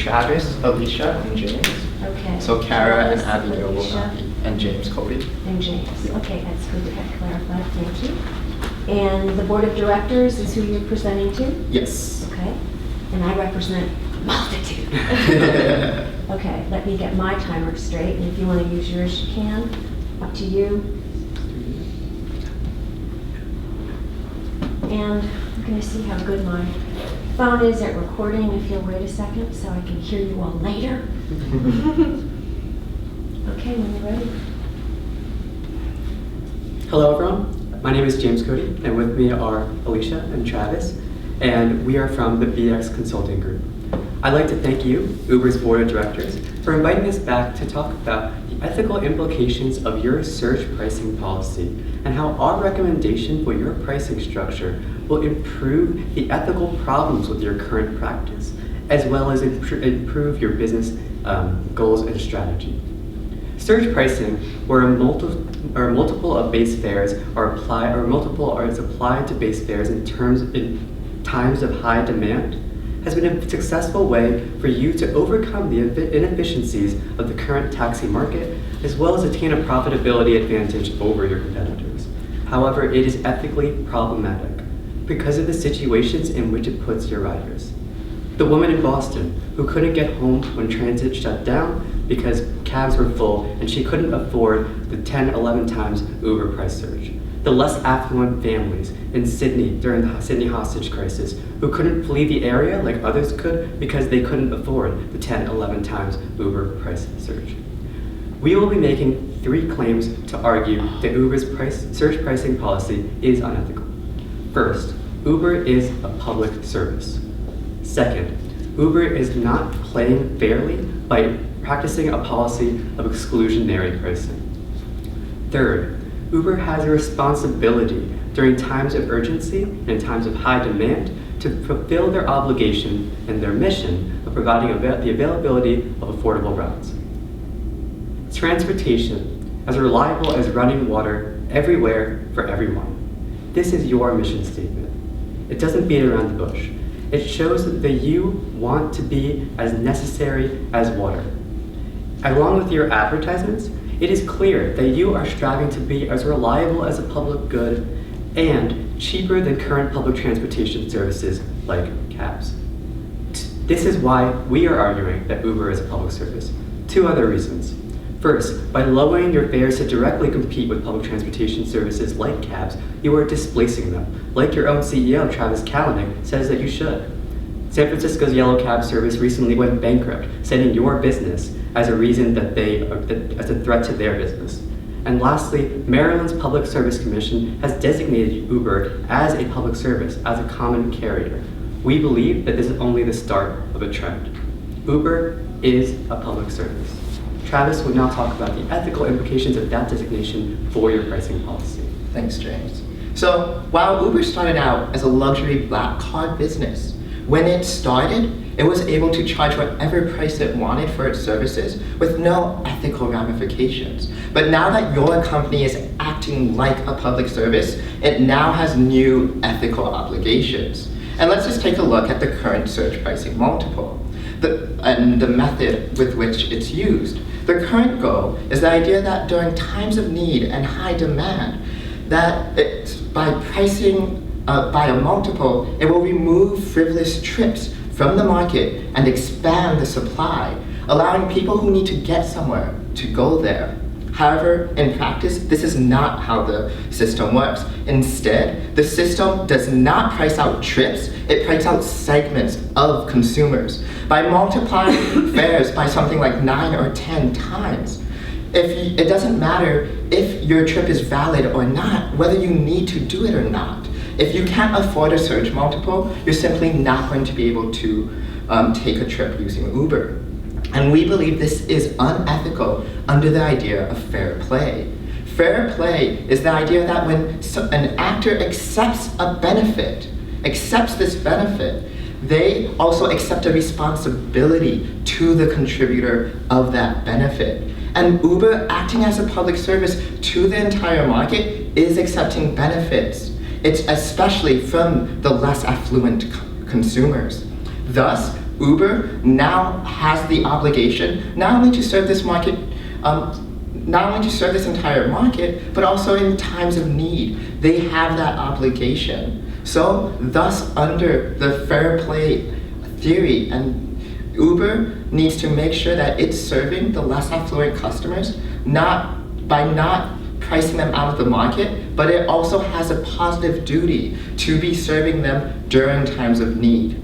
Travis, Alicia, and James. Okay. So Kara and Travis, Abigail will Alicia, not be, and James Cody. And James. Okay, that's good to have clarified. Thank you. And the board of directors is who you're presenting to? Yes. Okay. And I represent multitude. Okay, let me get my timer straight, and if you want to use yours, you can. Up to you. And I'm going to see how good my phone is at recording, if you'll wait a second so I can hear you all later. Okay, when you're ready. Hello everyone, my name is James Cody, and with me are Alicia and Travis, and we are from the IBECC Consulting Group. I'd like to thank you, Uber's board of directors, for inviting us back to talk about the ethical implications of your surge pricing policy and how our recommendation for your pricing structure will improve the ethical problems with your current practice, as well as improve your business goals and strategy. Surge pricing, where a multiple of base fares are applied, or multiple is applied to base fares in times of high demand, has been a successful way for you to overcome the inefficiencies of the current taxi market, as well as attain a profitability advantage over your competitors. However, it is ethically problematic because of the situations in which it puts your riders. The woman in Boston who couldn't get home when transit shut down because cabs were full and she couldn't afford the 10, 11 times Uber price surge. The less affluent families in Sydney during the Sydney hostage crisis who couldn't flee the area like others could because they couldn't afford the 10, 11 times Uber price surge. We will be making 3 claims to argue that Uber's surge pricing policy is unethical. First, Uber is a public service. Second, Uber is not playing fairly by practicing a policy of exclusionary pricing. Third, Uber has a responsibility during times of urgency and in times of high demand to fulfill their obligation and their mission of providing the availability of affordable routes. Transportation, as reliable as running water, everywhere for everyone. This is your mission statement. It doesn't beat around the bush. It shows that you want to be as necessary as water. Along with your advertisements, it is clear that you are striving to be as reliable as a public good and cheaper than current public transportation services like cabs. This is why we are arguing that Uber is a public service. 2 other reasons. First, by lowering your fares to directly compete with public transportation services like cabs, you are displacing them, like your own CEO, Travis Kalanick, says that you should. San Francisco's yellow cab service recently went bankrupt, citing your business as a reason that as a threat to their business. And lastly, Maryland's Public Service Commission has designated Uber as a public service, as a common carrier. We believe that this is only the start of a trend. Uber is a public service. Travis will now talk about the ethical implications of that designation for your pricing policy. Thanks, James. So while Uber started out as a luxury black card business, when it started, it was able to charge whatever price it wanted for its services with no ethical ramifications. But now that your company is acting like a public service, it now has new ethical obligations. And let's just take a look at the current surge pricing multiple and the method with which it's used. The current goal is the idea that during times of need and high demand, that by pricing by a multiple, it will remove frivolous trips from the market and expand the supply, allowing people who need to get somewhere to go there. However, in practice, this is not how the system works. Instead, the system does not price out trips, it prices out segments of consumers. By multiplying fares by something like 9 or 10 times, it doesn't matter if your trip is valid or not, whether you need to do it or not. If you can't afford a surge multiple, you're simply not going to be able to take a trip using Uber. And we believe this is unethical under the idea of fair play. Fair play is the idea that when an actor accepts this benefit, they also accept a responsibility to the contributor of that benefit. And Uber, acting as a public service to the entire market, is accepting benefits. It's especially from the less affluent consumers. Thus, Uber now has the obligation not only to serve this market, not only to serve this entire market, but also in times of need. They have that obligation. So, thus, under the fair play theory, and Uber needs to make sure that it's serving the less affluent customers, not by not pricing them out of the market, but it also has a positive duty to be serving them during times of need.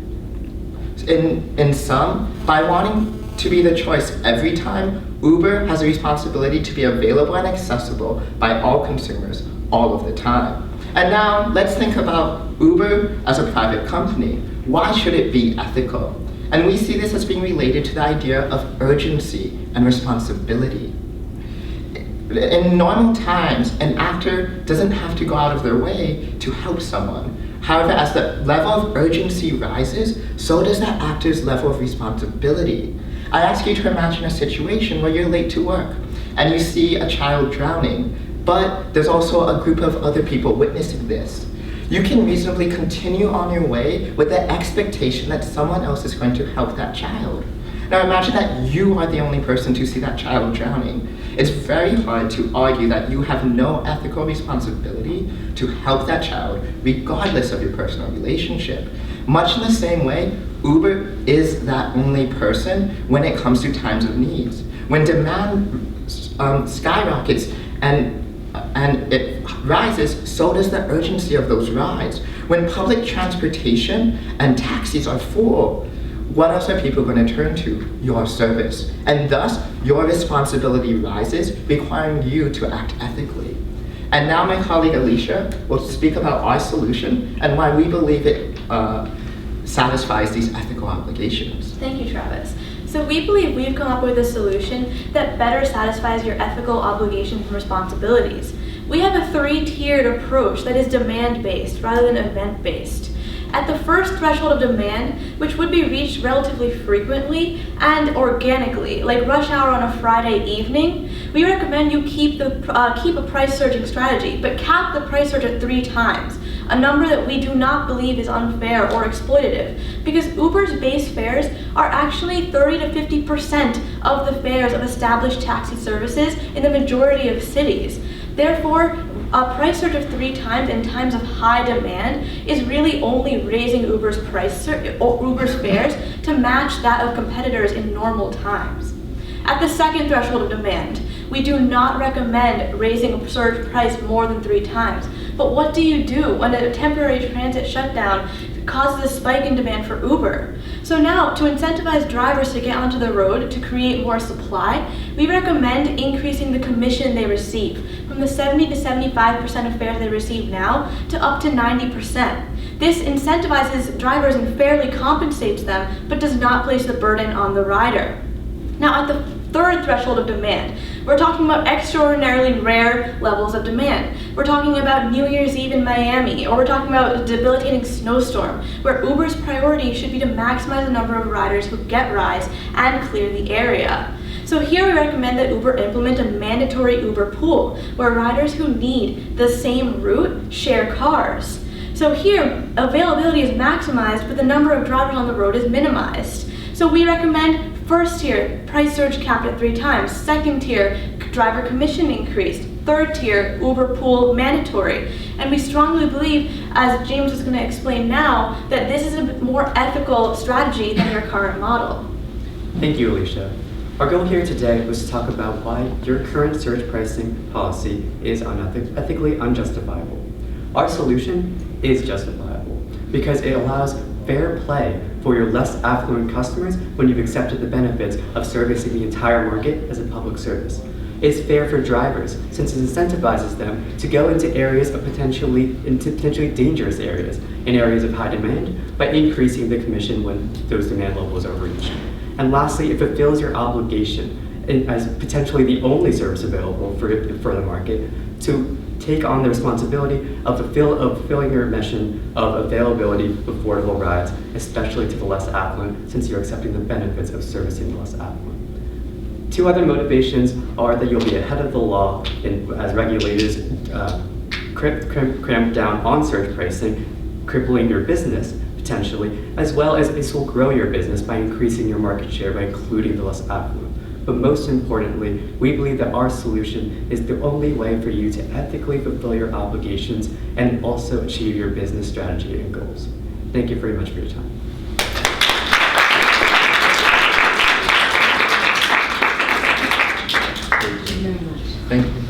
In sum, by wanting to be the choice every time, Uber has a responsibility to be available and accessible by all consumers all of the time. And now, let's think about Uber as a private company. Why should it be ethical? And we see this as being related to the idea of urgency and responsibility. In normal times, an actor doesn't have to go out of their way to help someone. However, as the level of urgency rises, so does that actor's level of responsibility. I ask you to imagine a situation where you're late to work and you see a child drowning, but there's also a group of other people witnessing this. You can reasonably continue on your way with the expectation that someone else is going to help that child. Now imagine that you are the only person to see that child drowning. It's very hard to argue that you have no ethical responsibility to help that child, regardless of your personal relationship. Much in the same way, Uber is that only person when it comes to times of needs. When demand skyrockets and it rises, so does the urgency of those rides. When public transportation and taxis are full, what else are people going to turn to? Your service. And thus, your responsibility rises, requiring you to act ethically. And now my colleague Alicia will speak about our solution and why we believe it satisfies these ethical obligations. Thank you, Travis. So we believe we've come up with a solution that better satisfies your ethical obligations and responsibilities. We have a three-tiered approach that is demand-based rather than event-based. At the first threshold of demand, which would be reached relatively frequently and organically, like rush hour on a Friday evening, we recommend you keep a price surging strategy, but cap the price surge at 3 times, a number that we do not believe is unfair or exploitative, because Uber's base fares are actually 30 to 50% of the fares of established taxi services in the majority of cities. Therefore, a price surge of 3 times in times of high demand is really only raising Uber's fares to match that of competitors in normal times. At the second threshold of demand, we do not recommend raising a surge price more than 3 times. But what do you do when a temporary transit shutdown causes a spike in demand for Uber? So now, to incentivize drivers to get onto the road to create more supply, we recommend increasing the commission they receive from the 70 to 75% of fares they receive now to up to 90%. This incentivizes drivers and fairly compensates them, but does not place the burden on the rider. Now, at the third threshold of demand, we're talking about extraordinarily rare levels of demand. We're talking about New Year's Eve in Miami, or we're talking about a debilitating snowstorm, where Uber's priority should be to maximize the number of riders who get rides and clear the area. So here we recommend that Uber implement a mandatory Uber pool, where riders who need the same route share cars. So here, availability is maximized, but the number of drivers on the road is minimized. So we recommend first tier, price surge capped at 3 times. Second tier, driver commission increased. Third tier, Uber pool mandatory. And we strongly believe, as James is going to explain now, that this is a more ethical strategy than your current model. Thank you, Alicia. Our goal here today was to talk about why your current surge pricing policy is ethically unjustifiable. Our solution is justifiable because it allows fair play for your less affluent customers when you've accepted the benefits of servicing the entire market as a public service. It's fair for drivers since it incentivizes them to go into areas of potentially dangerous areas, in areas of high demand, by increasing the commission when those demand levels are reached. And lastly, it fulfills your obligation as potentially the only service available for the market to take on the responsibility of fulfilling your mission of availability of affordable rides, especially to the less affluent, since you're accepting the benefits of servicing the less affluent. 2 other motivations are that you'll be ahead of the law as regulators cramp down on surge pricing, crippling your business, potentially, as well as this will grow your business by increasing your market share by including the less affluent. But most importantly, we believe that our solution is the only way for you to ethically fulfill your obligations and also achieve your business strategy and goals. Thank you very much for your time. Thank you very much. Thank you.